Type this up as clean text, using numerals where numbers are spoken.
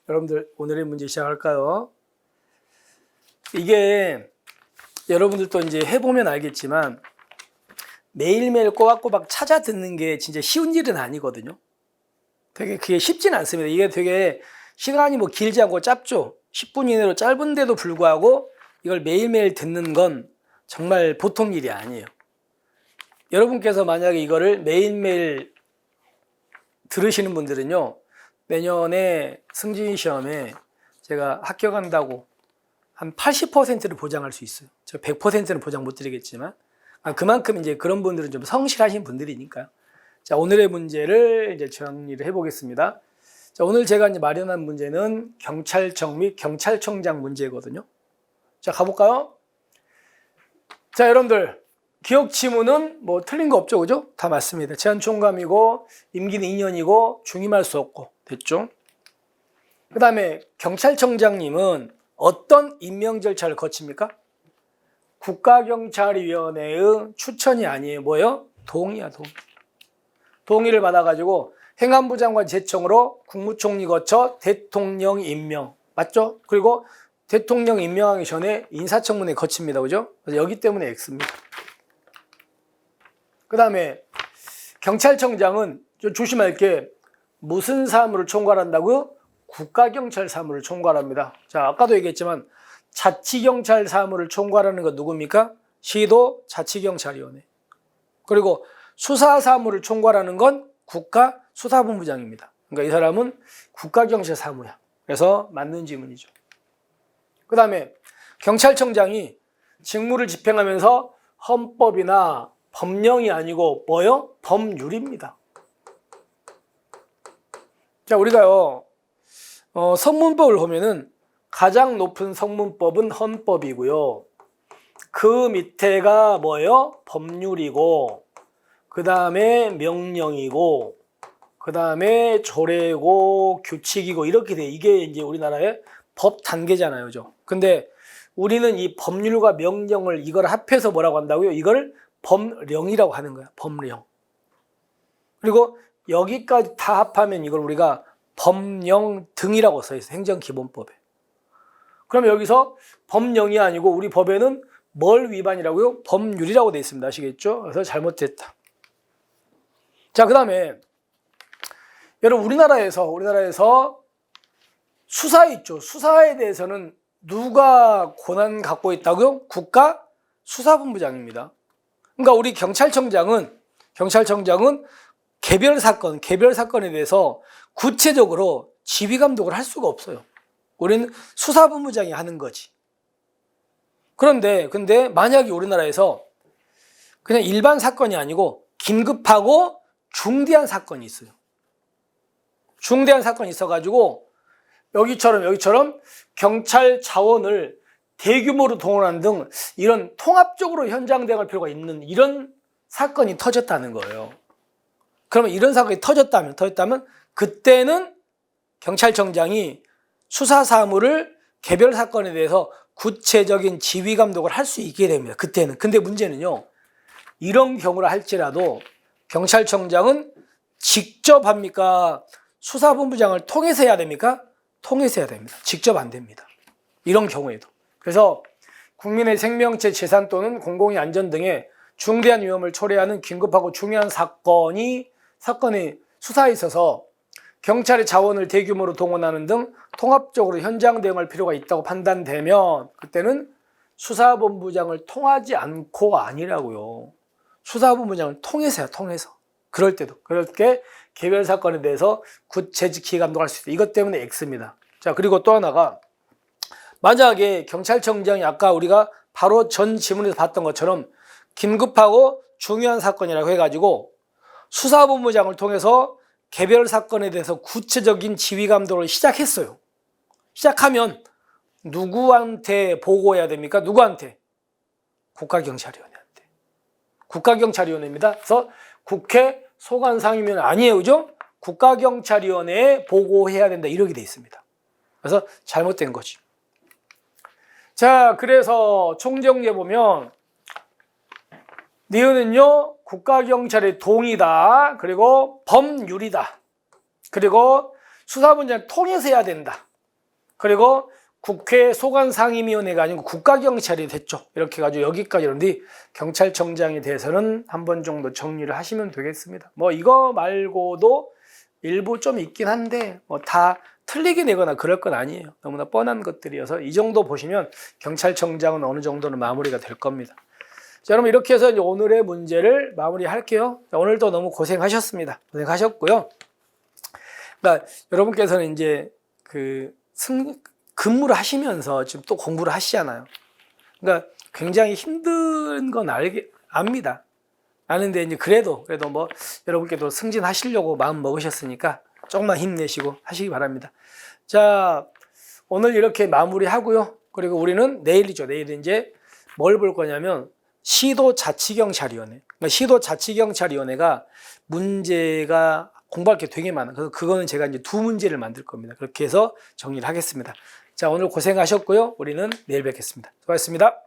여러분들 오늘의 문제 시작할까요? 이게 여러분들도 이제 해보면 알겠지만 매일매일 꼬박꼬박 찾아 듣는 게 진짜 쉬운 일은 아니거든요. 되게 그게 쉽지는 않습니다. 이게 되게 시간이 뭐 길지 않고 짧죠. 10분 이내로 짧은데도 불구하고 이걸 매일매일 듣는 건 정말 보통 일이 아니에요. 여러분께서 만약에 이거를 매일매일 들으시는 분들은요, 내년에 승진 시험에 제가 합격한다고 한 80%를 보장할 수 있어요. 제가 100%는 보장 못 드리겠지만 그만큼 이제 그런 분들은 좀 성실하신 분들이니까요. 자, 오늘의 문제를 이제 정리를 해보겠습니다. 자, 오늘 제가 이제 마련한 문제는 경찰청 및 경찰청장 문제거든요. 자, 가볼까요? 자, 여러분들 기억 지문은 뭐 틀린 거 없죠, 그죠? 다 맞습니다. 제한 총감이고 임기는 2년이고 중임할 수 없고 됐죠? 그 다음에 경찰청장님은 어떤 임명 절차를 거칩니까? 국가경찰위원회의 추천이 아니에요. 뭐예요? 동의야, 동의. 동의를 받아가지고 행안부 장관 제청으로 국무총리 거쳐 대통령 임명. 맞죠? 그리고 대통령 임명하기 전에 인사청문회 거칩니다. 그죠? 그래서 여기 때문에 X입니다. 그 다음에 경찰청장은 좀 조심할 게 무슨 사무를 총괄한다고요? 국가경찰 사무를 총괄합니다. 자, 아까도 얘기했지만 자치경찰 사무를 총괄하는 건 누굽니까? 시도 자치경찰위원회. 그리고 수사 사무를 총괄하는 건 국가수사본부장입니다. 그러니까 이 사람은 국가경찰 사무야. 그래서 맞는 질문이죠. 그 다음에 경찰청장이 직무를 집행하면서 헌법이나 법령이 아니고 뭐요? 법률입니다. 자, 우리가요, 성문법을 보면은 가장 높은 성문법은 헌법이고요. 그 밑에가 뭐예요? 법률이고, 그 다음에 명령이고, 그 다음에 조례고, 규칙이고, 이렇게 돼. 이게 이제 우리나라의 법 단계잖아요. 그죠? 근데 우리는 이 법률과 명령을 이걸 합해서 뭐라고 한다고요? 이걸 법령이라고 하는 거야. 법령. 그리고 여기까지 다 합하면 이걸 우리가 법령 등이라고 써 있어요. 행정기본법에. 그럼 여기서 법령이 아니고 우리 법에는 뭘 위반이라고요? 법률이라고 돼 있습니다. 아시겠죠? 그래서 잘못됐다. 자, 그 다음에 여러분 우리나라에서 수사 있죠. 수사에 대해서는 누가 권한 갖고 있다고요? 국가수사본부장입니다. 그러니까 우리 경찰청장은 개별 사건에 대해서 구체적으로 지휘 감독을 할 수가 없어요. 우리는 수사본부장이 하는 거지. 근데 만약에 우리나라에서 그냥 일반 사건이 아니고 긴급하고 중대한 사건이 있어요. 중대한 사건이 있어가지고 여기처럼 경찰 자원을 대규모로 동원하는 등 이런 통합적으로 현장 대응할 필요가 있는 이런 사건이 터졌다는 거예요. 그러면 이런 사건이 터졌다면 그때는 경찰청장이 수사 사무를 개별 사건에 대해서 구체적인 지휘 감독을 할 수 있게 됩니다. 그때는. 근데 문제는요, 이런 경우를 할지라도 경찰청장은 직접 합니까? 수사본부장을 통해서 해야 됩니까? 통해서 해야 됩니다. 직접 안 됩니다. 이런 경우에도. 그래서 국민의 생명체, 재산 또는 공공의 안전 등의 중대한 위험을 초래하는 긴급하고 중요한 사건의 수사에 있어서 경찰의 자원을 대규모로 동원하는 등 통합적으로 현장 대응할 필요가 있다고 판단되면 그때는 수사본부장을 통하지 않고가 아니라고요. 수사본부장을 통해서야, 통해서. 그럴 때도. 그렇게 개별 사건에 대해서 구체적 감독할 수 있다. 이것 때문에 X입니다. 자, 그리고 또 하나가 만약에 경찰청장이 아까 우리가 바로 전 지문에서 봤던 것처럼 긴급하고 중요한 사건이라고 해가지고 수사본부장을 통해서 개별 사건에 대해서 구체적인 지휘 감독을 시작했어요. 시작하면 누구한테 보고해야 됩니까? 누구한테? 국가경찰위원회한테. 국가경찰위원회입니다. 그래서 국회 소관상임위원회 아니에요, 그죠? 국가경찰위원회에 보고해야 된다 이렇게 돼 있습니다. 그래서 잘못된 거지. 자, 그래서 총정리해 보면 니은은요 국가경찰의 동의다. 그리고 법률이다. 그리고 수사본장을 통해서 해야 된다. 그리고 국회 소관상임위원회가 아니고 국가경찰이 됐죠. 이렇게 해가지고 여기까지 오는데 경찰청장에 대해서는 한 번 정도 정리를 하시면 되겠습니다. 뭐 이거 말고도 일부 좀 있긴 한데 뭐 다 틀리게 내거나 그럴 건 아니에요. 너무나 뻔한 것들이어서 이 정도 보시면 경찰청장은 어느 정도는 마무리가 될 겁니다. 자, 여러분 이렇게 해서 이제 오늘의 문제를 마무리할게요. 자, 오늘도 너무 고생하셨습니다. 고생하셨고요. 그러니까 여러분께서는 이제 근무를 하시면서 지금 또 공부를 하시잖아요. 그러니까 굉장히 힘든 건 압니다. 아는데 이제 그래도 뭐 여러분께도 승진하시려고 마음 먹으셨으니까 조금만 힘내시고 하시기 바랍니다. 자, 오늘 이렇게 마무리하고요. 그리고 우리는 내일이죠. 내일은 이제 뭘 볼 거냐면 시도자치경찰위원회. 그러니까 시도자치경찰위원회가 문제가 공부할 게 되게 많아요. 그래서 그거는 제가 이제 2문제를 만들 겁니다. 그렇게 해서 정리를 하겠습니다. 자, 오늘 고생하셨고요. 우리는 내일 뵙겠습니다. 수고하셨습니다.